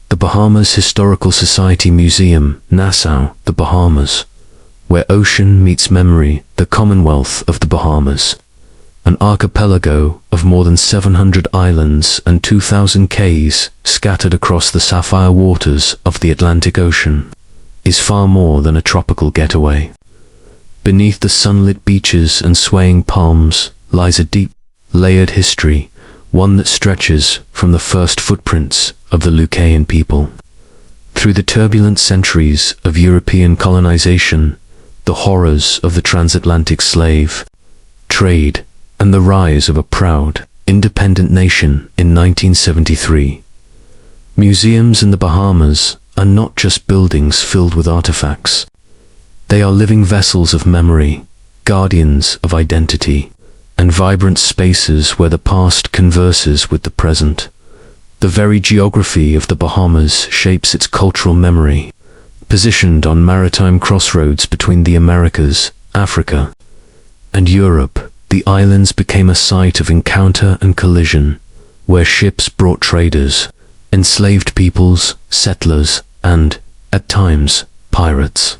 The Bahamas Historical Society Museum, Nassau, the Bahamas. Where ocean meets memory, the Commonwealth of the Bahamas. An archipelago of more than 700 islands and 2,000 cays scattered across the sapphire waters of the Atlantic Ocean, is far more than a tropical getaway. Beneath the sunlit beaches and swaying palms lies a deep, layered history, one that stretches from the first footprints of the Lucayan people. Through the turbulent centuries of European colonization, the horrors of the transatlantic slave trade, and the rise of a proud, independent nation in 1973. Museums in the Bahamas are not just buildings filled with artifacts. They are living vessels of memory, guardians of identity, and vibrant spaces where the past converses with the present. The very geography of the Bahamas shapes its cultural memory. Positioned on maritime crossroads between the Americas, Africa, and Europe, the islands became a site of encounter and collision, where ships brought traders, enslaved peoples, settlers, and, at times, pirates.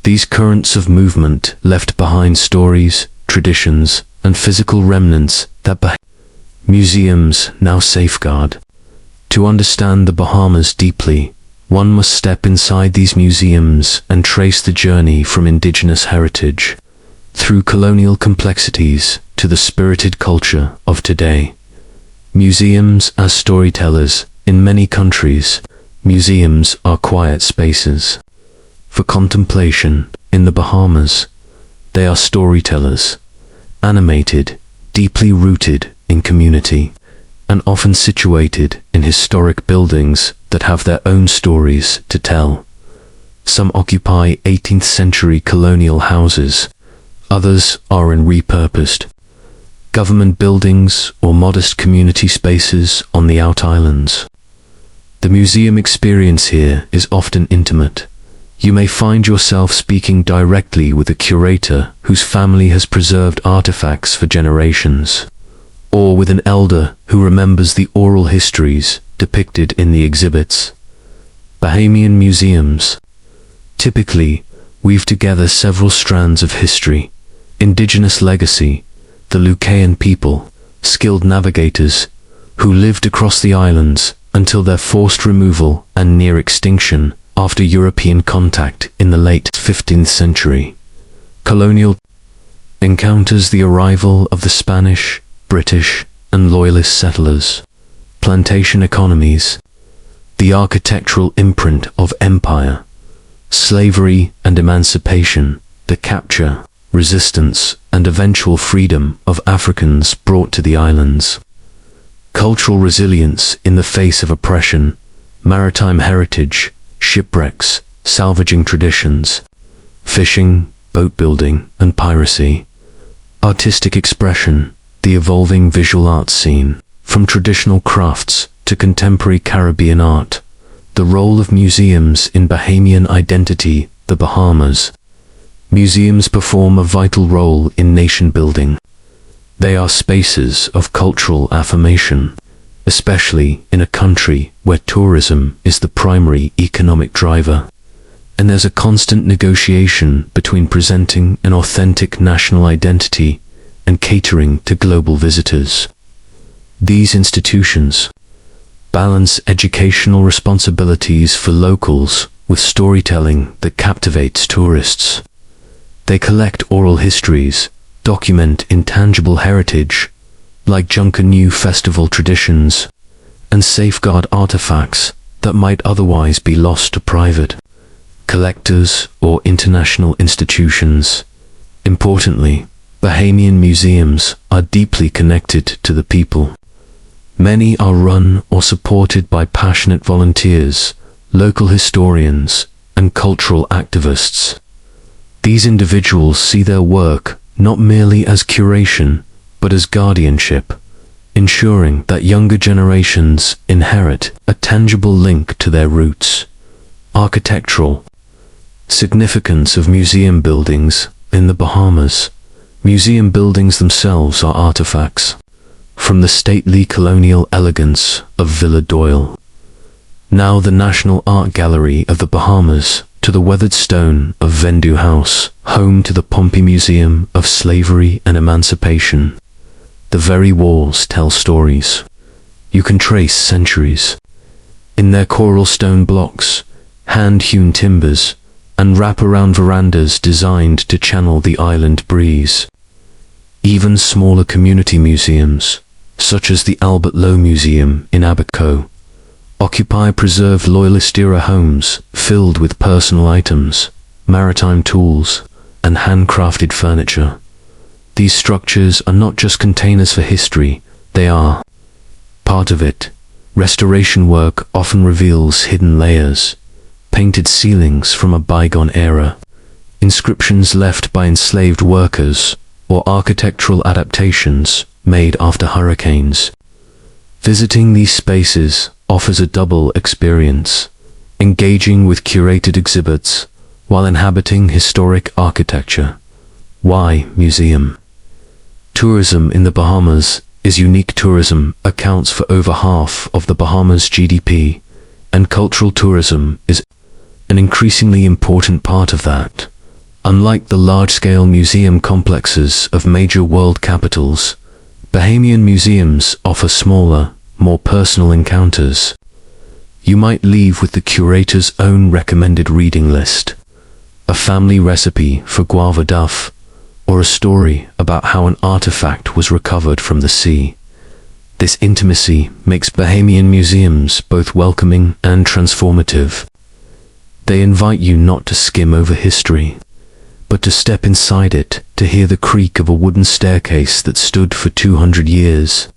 These currents of movement left behind stories, traditions, and physical remnants that museums now safeguard. To understand the Bahamas deeply, one must step inside these museums and trace the journey from indigenous heritage, through colonial complexities, to the spirited culture of today. Museums as storytellers. In many countries, museums are quiet spaces for contemplation. In the Bahamas, they are storytellers, animated, deeply rooted in community, and often situated in historic buildings that have their own stories to tell. Some occupy 18th century colonial houses, others are in repurposed government buildings or modest community spaces on the out islands. The museum experience here is often intimate. You may find yourself speaking directly with a curator whose family has preserved artifacts for generations, or with an elder who remembers the oral histories depicted in the exhibits. Bahamian museums typically weave together several strands of history: indigenous legacy, the Lucayan people, skilled navigators who lived across the islands until their forced removal and near extinction after European contact in the late 15th century. Colonial encounters, the arrival of the Spanish, British, and Loyalist settlers. Plantation economies, the architectural imprint of empire. Slavery and emancipation, the capture, resistance, and eventual freedom of Africans brought to the islands. Cultural resilience in the face of oppression, maritime heritage, shipwrecks, salvaging traditions, fishing, boat building, and piracy. Artistic expression, the evolving visual arts scene, from traditional crafts to contemporary Caribbean art. The role of museums in Bahamian identity, the Bahamas. Museums perform a vital role in nation building. They are spaces of cultural affirmation, especially in a country where tourism is the primary economic driver, and there's a constant negotiation between presenting an authentic national identity and catering to global visitors. These institutions balance educational responsibilities for locals with storytelling that captivates tourists. They collect oral histories, document intangible heritage, like Junkanoo festival traditions, and safeguard artifacts that might otherwise be lost to private collectors or international institutions. Importantly, Bahamian museums are deeply connected to the people. Many are run or supported by passionate volunteers, local historians, and cultural activists. These individuals see their work not merely as curation, but as guardianship, ensuring that younger generations inherit a tangible link to their roots. Architectural significance of museum buildings in the Bahamas. Museum buildings themselves are artifacts, from the stately colonial elegance of Villa Doyle, now the National Art Gallery of the Bahamas, to the weathered stone of Vendu House, home to the Pompey Museum of Slavery and Emancipation. The very walls tell stories. You can trace centuries. In their coral stone blocks, hand-hewn timbers, and wrap-around verandas designed to channel the island breeze. Even smaller community museums, such as the Albert Lowe Museum in Abaco, occupy preserved Loyalist-era homes filled with personal items, maritime tools, and handcrafted furniture. These structures are not just containers for history, they are part of it. Restoration work often reveals hidden layers, painted ceilings from a bygone era, inscriptions left by enslaved workers, or architectural adaptations made after hurricanes. Visiting these spaces offers a double experience, engaging with curated exhibits while inhabiting historic architecture. Why museum? Tourism in the Bahamas is unique. Tourism accounts for over half of the Bahamas' GDP, and cultural tourism is an increasingly important part of that. Unlike the large-scale museum complexes of major world capitals, Bahamian museums offer smaller, more personal encounters. You might leave with the curator's own recommended reading list, a family recipe for guava duff, or a story about how an artifact was recovered from the sea. This intimacy makes Bahamian museums both welcoming and transformative. They invite you not to skim over history, but to step inside it, to hear the creak of a wooden staircase that stood for 200 years,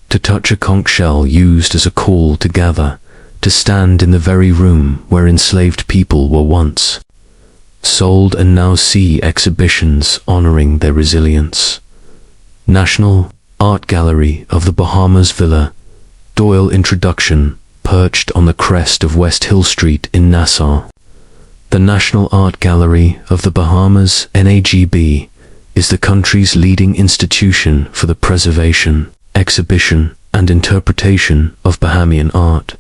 to touch a conch shell used as a call to gather, to stand in the very room where enslaved people were once sold, and now see exhibitions honoring their resilience. National Art Gallery of the Bahamas, Villa Doyle. Introduction. Perched on the crest of West Hill Street in Nassau, the National Art Gallery of the Bahamas, NAGB, is the country's leading institution for the preservation, exhibition, and interpretation of Bahamian art.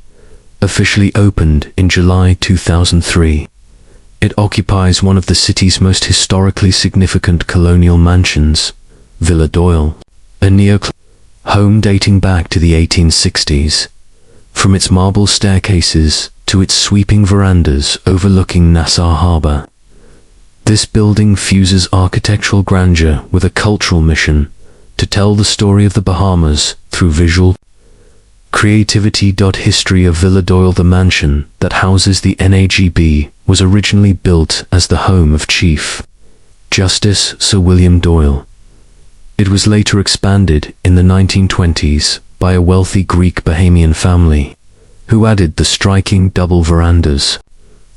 Officially opened in July 2003, it occupies one of the city's most historically significant colonial mansions, Villa Doyle, a home dating back to the 1860s. From its marble staircases to its sweeping verandas overlooking Nassau Harbor, this building fuses architectural grandeur with a cultural mission to tell the story of the Bahamas through visual creativity. History of Villa Doyle. The mansion that houses the NAGB was originally built as the home of Chief Justice Sir William Doyle. It was later expanded in the 1920s by a wealthy Greek Bahamian family, who added the striking double verandas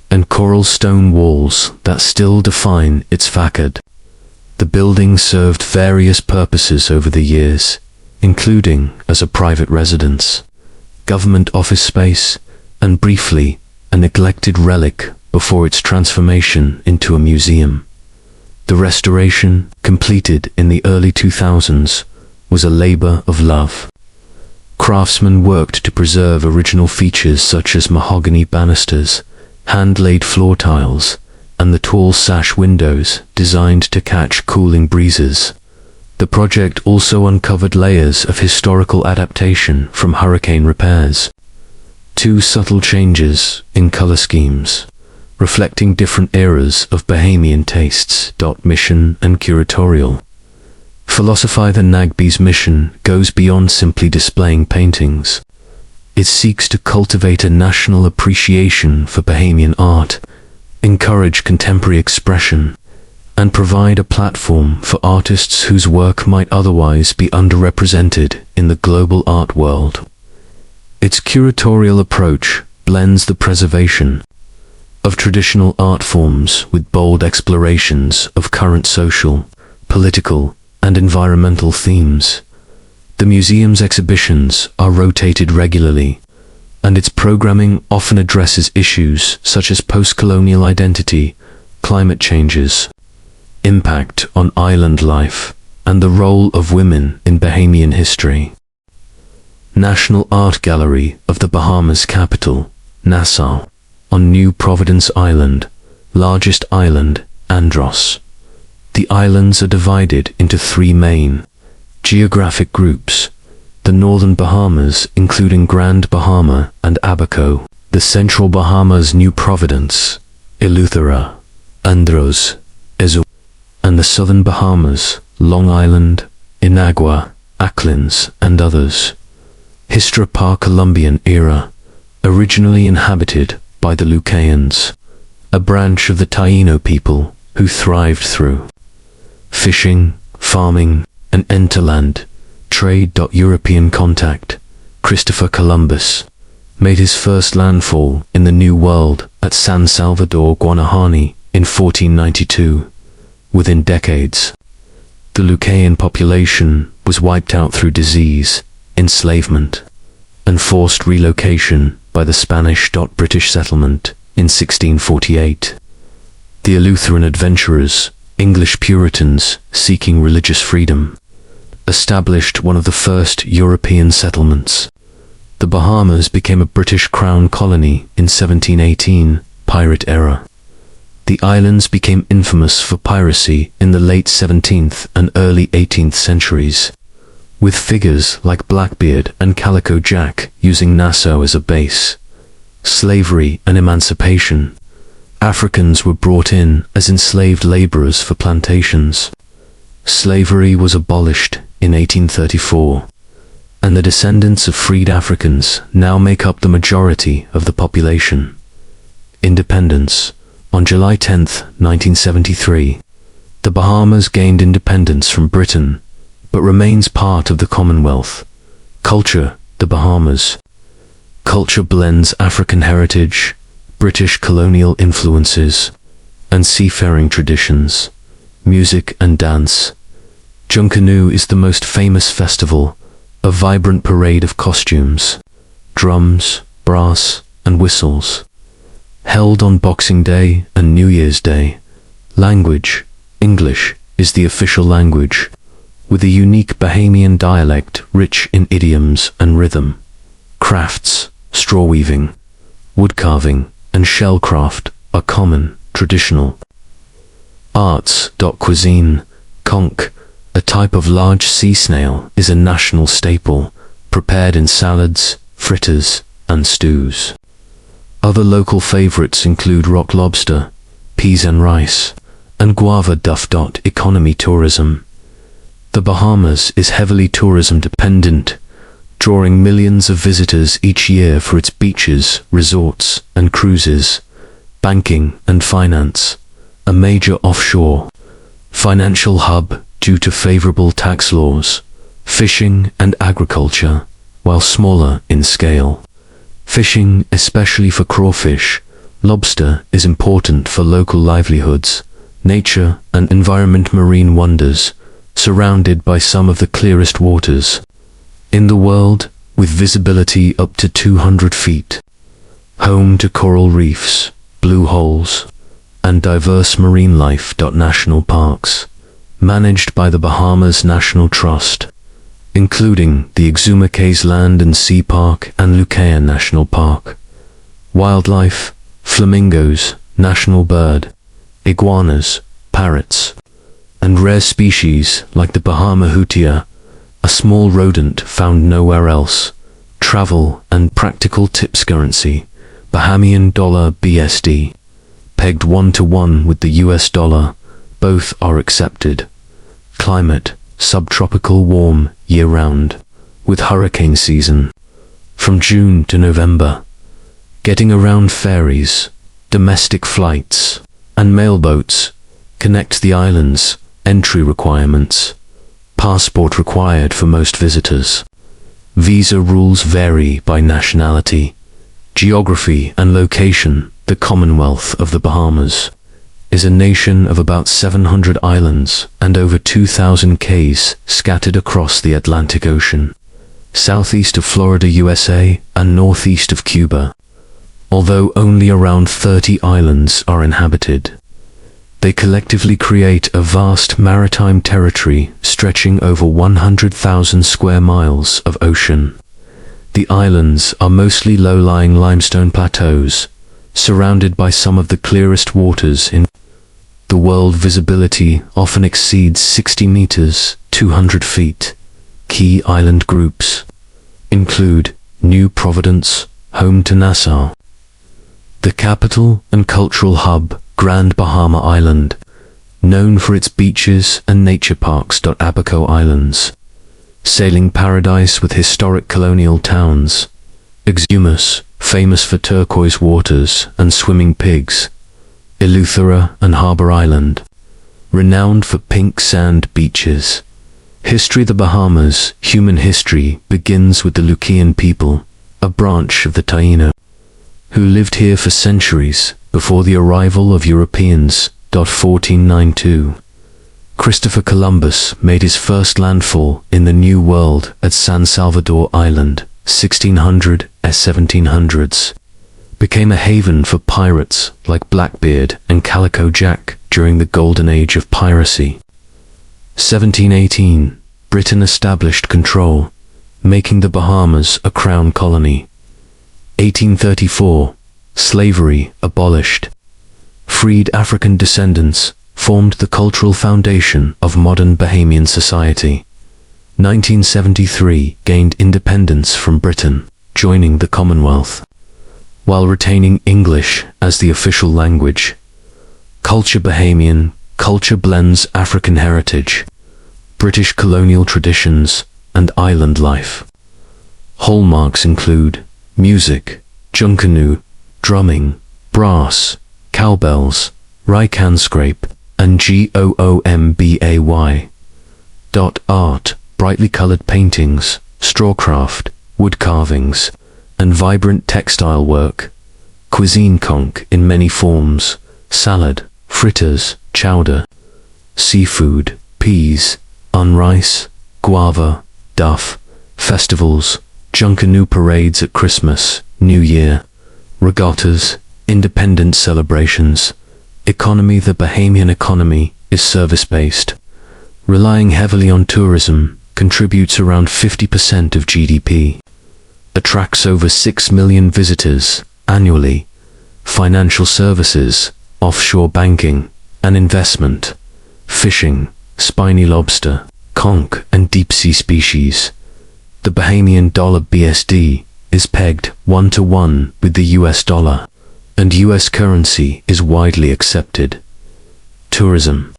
and coral stone walls that still define its facade. The building served various purposes over the years, including as a private residence, government office space, and briefly a neglected relic before its transformation into a museum. The restoration, completed in the early 2000s, was a labor of love. Craftsmen worked to preserve original features such as mahogany banisters, hand-laid floor tiles, and the tall sash windows designed to catch cooling breezes. The project also uncovered layers of historical adaptation from hurricane repairs. Two subtle changes in color schemes, reflecting different eras of Bahamian tastes. Mission and curatorial. Philosophy. The NAGB's mission goes beyond simply displaying paintings. It seeks to cultivate a national appreciation for Bahamian art, encourage contemporary expression, and provide a platform for artists whose work might otherwise be underrepresented in the global art world. Its curatorial approach blends the preservation of traditional art forms with bold explorations of current social, political, and environmental themes. The museum's exhibitions are rotated regularly, and its programming often addresses issues such as post-colonial identity, climate changes, impact on island life, and the role of women in Bahamian history. National Art Gallery of the Bahamas capital, Nassau, on New Providence Island, largest island, Andros. The islands are divided into three main geographic groups: the northern Bahamas, including Grand Bahama and Abaco; the central Bahamas, New Providence, Eleuthera, Andros, Ezo; and the southern Bahamas, Long Island, Inagua, Acklins, and others. Histoire-Columbian era, originally inhabited by the Lucayans, a branch of the Taino people who thrived through fishing, farming, and interland trade. European contact. Christopher Columbus made his first landfall in the New World at San Salvador, Guanahani in 1492. Within decades, the Lucayan population was wiped out through disease, enslavement, and forced relocation by the Spanish-British settlement in 1648. The Eleutheran adventurers, English Puritans seeking religious freedom, established one of the first European settlements. The Bahamas became a British Crown colony in 1718, pirate era. The islands became infamous for piracy in the late 17th and early 18th centuries, with figures like Blackbeard and Calico Jack using Nassau as a base. Slavery and emancipation. Africans were brought in as enslaved laborers for plantations. Slavery was abolished in 1834, and the descendants of freed Africans now make up the majority of the population. Independence. On July 10, 1973, the Bahamas gained independence from Britain, but remains part of the Commonwealth. Culture. The Bahamas. Culture blends African heritage, British colonial influences, and seafaring traditions. Music and dance. Junkanoo is the most famous festival, a vibrant parade of costumes, drums, brass, and whistles, held on Boxing Day and New Year's Day. Language. English is the official language, with a unique Bahamian dialect rich in idioms and rhythm. Crafts. Straw weaving, wood carving, and shell craft are common, traditional. Arts. Cuisine. Conch, a type of large sea snail, is a national staple, prepared in salads, fritters, and stews. Other local favorites include rock lobster, peas and rice, and guava duff. Economy. Tourism. The Bahamas is heavily tourism dependent, drawing millions of visitors each year for its beaches, resorts, and cruises. Banking and finance. A major offshore financial hub due to favorable tax laws. Fishing and agriculture, while smaller in scale. Fishing, especially for crawfish, lobster, is important for local livelihoods. Nature and environment. Marine wonders, surrounded by some of the clearest waters in the world, with visibility up to 200 feet. Home to coral reefs, blue holes, and diverse marine life. National parks, managed by the Bahamas National Trust, including the Exuma Cayes Land and Sea Park and Lucayan National Park. Wildlife. Flamingos, national bird, iguanas, parrots, and rare species like the Bahama hutia, a small rodent found nowhere else. Travel and practical tips. Currency. Bahamian dollar BSD, pegged 1-to-1 with the US dollar. Both are accepted. Climate. Subtropical, warm, year-round, with hurricane season from June to November. Getting around. Ferries, domestic flights, and mailboats connect the islands. Entry requirements. Passport required for most visitors. Visa rules vary by nationality. Geography and location. The Commonwealth of the Bahamas is a nation of about 700 islands and over 2,000 cays scattered across the Atlantic Ocean, southeast of Florida, USA, and northeast of Cuba. Although only around 30 islands are inhabited, they collectively create a vast maritime territory stretching over 100,000 square miles of ocean. The islands are mostly low-lying limestone plateaus, surrounded by some of the clearest waters in the world. Visibility often exceeds 60 meters, 200 feet. Key island groups include New Providence, home to Nassau. The capital and cultural hub, Grand Bahama Island, known for its beaches and nature parks. Abaco Islands, sailing paradise with historic colonial towns. Exumus, famous for turquoise waters and swimming pigs. Eleuthera and Harbor Island, renowned for pink sand beaches. History. The Bahamas. Human history begins with the Lucayan people, a branch of the Taino, who lived here for centuries before the arrival of Europeans. 1492. Christopher Columbus made his first landfall in the New World at San Salvador Island, 1600 s 1700s. Became a haven for pirates like Blackbeard and Calico Jack during the golden age of piracy. 1718. Britain established control, making the Bahamas a crown colony. 1834. Slavery abolished. Freed African descendants formed the cultural foundation of modern Bahamian society. 1973. Gained independence from Britain, joining the Commonwealth, while retaining English as the official language. Culture. Bahamian culture blends African heritage, British colonial traditions, and island life. Hallmarks include music, junkanoo, drumming, brass, cowbells, Raikan scrape, and goombay. Art, brightly colored paintings, strawcraft, wood carvings, and vibrant textile work. Cuisine. Conch in many forms, salad, fritters, chowder. Seafood, peas, unrice, guava, duff. Festivals, junkanoo parades at Christmas, New Year. Regattas, independence celebrations. Economy. The Bahamian economy is service-based, relying heavily on tourism, contributes around 50% of GDP. Attracts over 6 million visitors annually. Financial services, offshore banking, and investment. Fishing, spiny lobster, conch, and deep-sea species. The Bahamian dollar BSD is pegged 1-to-1 with the US dollar, and US currency is widely accepted. Tourism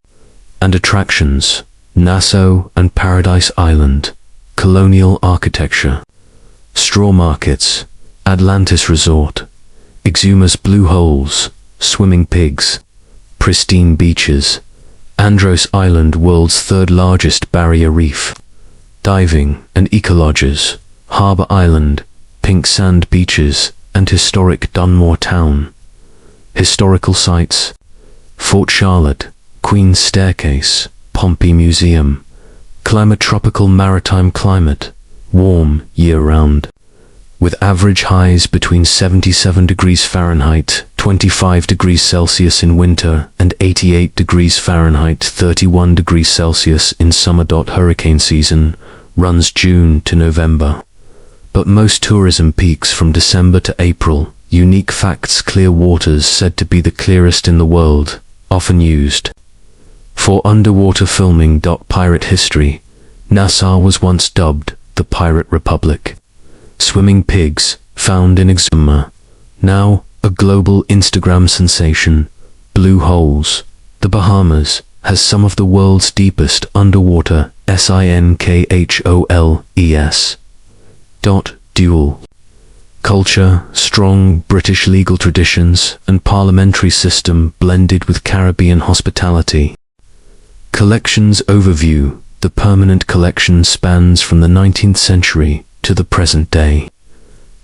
and attractions. Nassau and Paradise Island, colonial architecture. Straw markets, Atlantis Resort, Exumus blue holes, swimming pigs, pristine beaches. Andros Island, world's third largest barrier reef. Diving and ecolodges. Harbor Island, pink sand beaches, and historic Dunmore Town. Historical sites. Fort Charlotte, Queen's Staircase, Pompey Museum. Climate. Tropical maritime climate, warm year-round, with average highs between 77 degrees Fahrenheit, 25 degrees Celsius in winter, and 88 degrees Fahrenheit, 31 degrees Celsius in summer. Hurricane season runs June to November, but most tourism peaks from December to April. Unique facts. Clear waters, said to be the clearest in the world, often used for underwater filming. Pirate history. Nassau was once dubbed the Pirate Republic. Swimming pigs, found in Exuma, now a global Instagram sensation. Blue holes. The Bahamas has some of the world's deepest underwater sinkholes. Dual culture, strong British legal traditions, and parliamentary system blended with Caribbean hospitality. Collections overview. The permanent collection spans from the 19th century to the present day,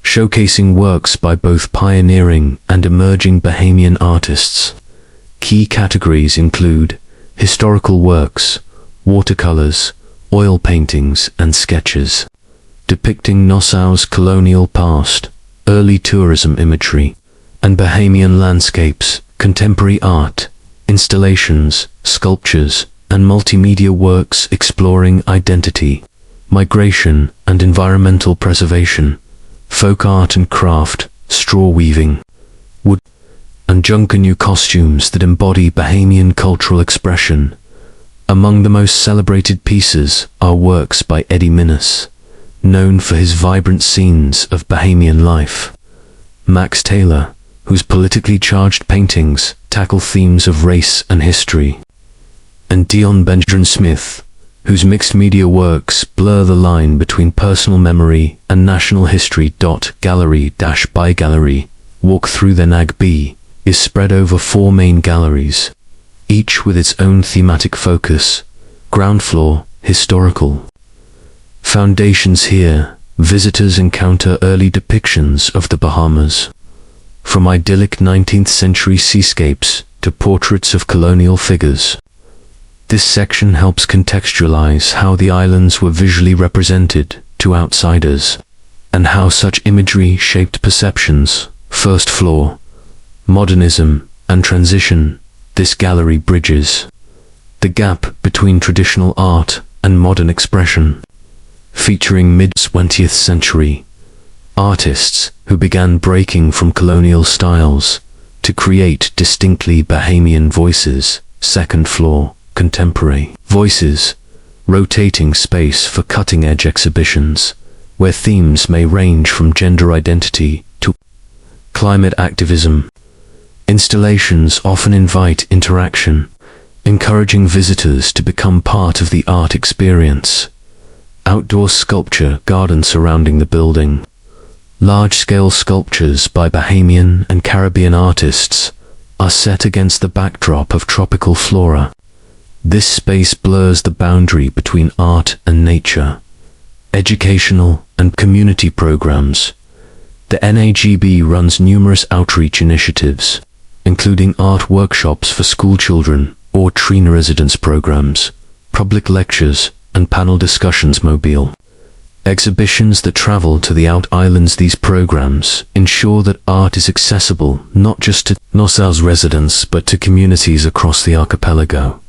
showcasing works by both pioneering and emerging Bahamian artists. Key categories include historical works, watercolors, oil paintings, and sketches depicting Nassau's colonial past, early tourism imagery, and Bahamian landscapes. Contemporary art, installations, sculptures, and multimedia works exploring identity, migration, and environmental preservation. folk art and craft, straw weaving, wood, and Junkanoo costumes that embody Bahamian cultural expression. Among the most celebrated pieces are works by Eddie Minnis, known for his vibrant scenes of Bahamian life, Max Taylor, whose politically charged paintings tackle themes of race and history, and Dion Benjamin Smith, whose mixed media works blur the line between personal memory and national history. Gallery-by gallery, Walk Through the Nag B, is spread over 4 main galleries, each with its own thematic focus. Ground floor, historical. Foundations here, visitors encounter early depictions of the Bahamas, from idyllic 19th century seascapes to portraits of colonial figures. This section helps contextualize how the islands were visually represented to outsiders, and how such imagery shaped perceptions. First floor, modernism and transition. This gallery bridges the gap between traditional art and modern expression, featuring mid-20th century artists who began breaking from colonial styles to create distinctly Bahamian voices. Second floor, contemporary voices, rotating space for cutting-edge exhibitions, where themes may range from gender identity to climate activism. Installations often invite interaction, encouraging visitors to become part of the art experience. Outdoor sculpture garden surrounding the building. Large-scale sculptures by Bahamian and Caribbean artists are set against the backdrop of tropical flora. This space blurs the boundary between art and nature. Educational and community programs. The NAGB runs numerous outreach initiatives, including art workshops for school children or Trina residence programs, public lectures, and panel discussions. Mobile exhibitions that travel to the out islands. These programs ensure that art is accessible not just to Nassau's residents but to communities across the archipelago.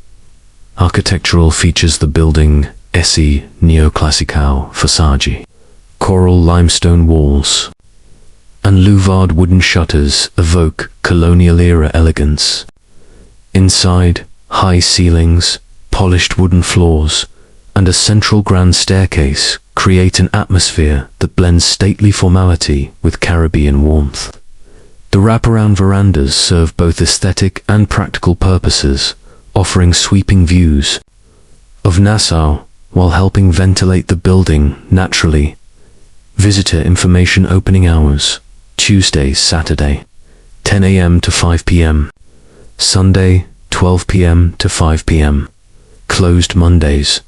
Architectural features. The building Esse Neoclassical Façade, coral limestone walls, and louvred wooden shutters evoke colonial-era elegance. Inside, high ceilings, polished wooden floors, and a central grand staircase create an atmosphere that blends stately formality with Caribbean warmth. The wraparound verandas serve both aesthetic and practical purposes, offering sweeping views of Nassau while helping ventilate the building naturally. Visitor information. Opening hours: Tuesday, Saturday, 10 a.m. to 5 p.m. Sunday, 12 p.m. to 5 p.m. Closed Mondays.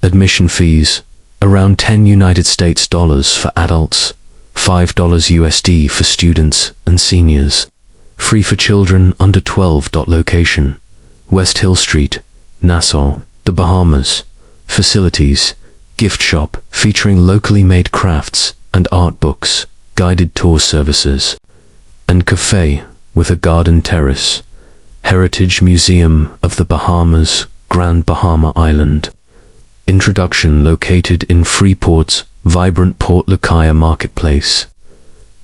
Admission fees: around $10 for adults, $5 USD for students and seniors. Free for children under 12. Location: West Hill Street, Nassau, the Bahamas. Facilities: gift shop featuring locally made crafts and art books, guided tour services, and cafe with a garden terrace. Heritage Museum of the Bahamas, Grand Bahama Island. Introduction. Located in Freeport's vibrant Port Lucaya marketplace,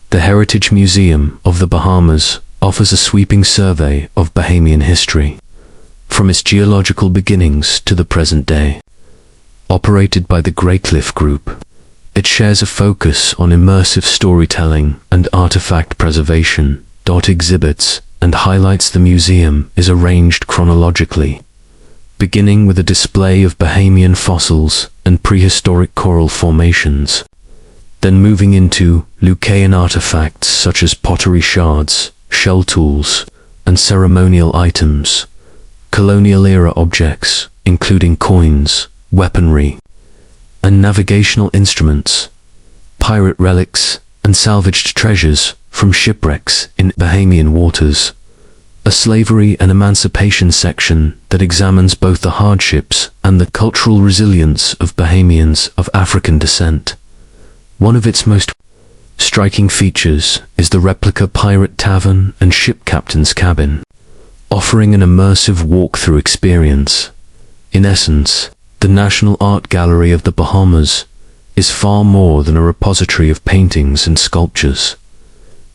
the Heritage Museum of the Bahamas offers a sweeping survey of Bahamian history, from its geological beginnings to the present day. Operated by the Greycliff Group, it shares a focus on immersive storytelling and artifact preservation. Exhibits and highlights. The museum is arranged chronologically, beginning with a display of Bahamian fossils and prehistoric coral formations, then moving into Lucayan artifacts such as pottery shards, shell tools, and ceremonial items, colonial-era objects, including coins, weaponry, and navigational instruments, pirate relics, and salvaged treasures from shipwrecks in Bahamian waters. A slavery and emancipation section that examines both the hardships and the cultural resilience of Bahamians of African descent. One of its most striking features is the replica pirate tavern and ship captain's cabin, offering an immersive walk-through experience. In essence, the National Art Gallery of the Bahamas is far more than a repository of paintings and sculptures.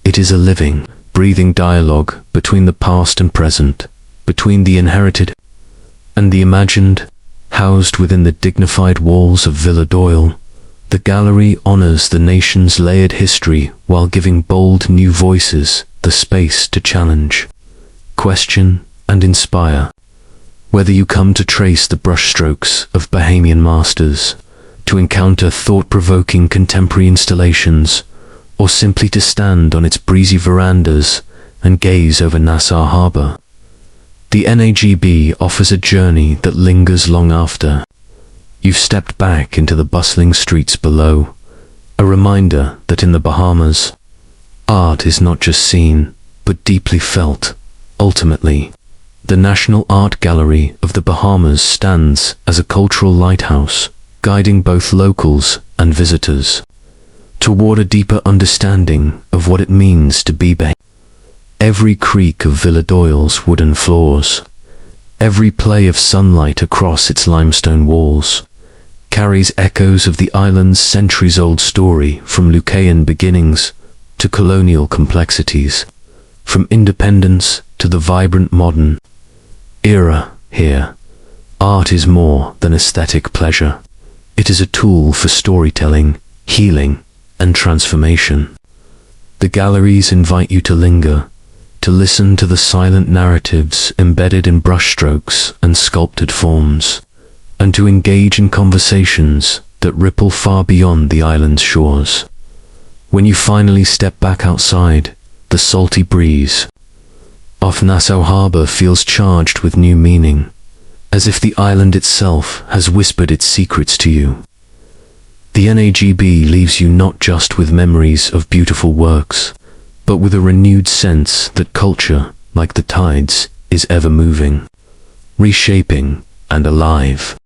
It is a living, breathing dialogue between the past and present, between the inherited and the imagined. Housed within the dignified walls of Villa Doyle, the gallery honors the nation's layered history while giving bold new voices the space to challenge, question, and inspire. Whether you come to trace the brushstrokes of Bahamian masters, to encounter thought-provoking contemporary installations, or simply to stand on its breezy verandas and gaze over Nassau Harbor, the NAGB offers a journey that lingers long after you've stepped back into the bustling streets below, a reminder that in the Bahamas, art is not just seen, but deeply felt. Ultimately, the National Art Gallery of the Bahamas stands as a cultural lighthouse, guiding both locals and visitors toward a deeper understanding of what it means to be Bahamian. Every creak of Villa Doyle's wooden floors, every play of sunlight across its limestone walls, carries echoes of the island's centuries-old story, from Lucayan beginnings to colonial complexities, from independence to the vibrant modern era. Here, art is more than aesthetic pleasure. It is a tool for storytelling, healing, and transformation. The galleries invite you to linger, to listen to the silent narratives embedded in brushstrokes and sculpted forms, and to engage in conversations that ripple far beyond the island's shores. When you finally step back outside, the salty breeze off Nassau Harbor feels charged with new meaning, as if the island itself has whispered its secrets to you. The NAGB leaves you not just with memories of beautiful works, but with a renewed sense that culture, like the tides, is ever moving, reshaping, and alive.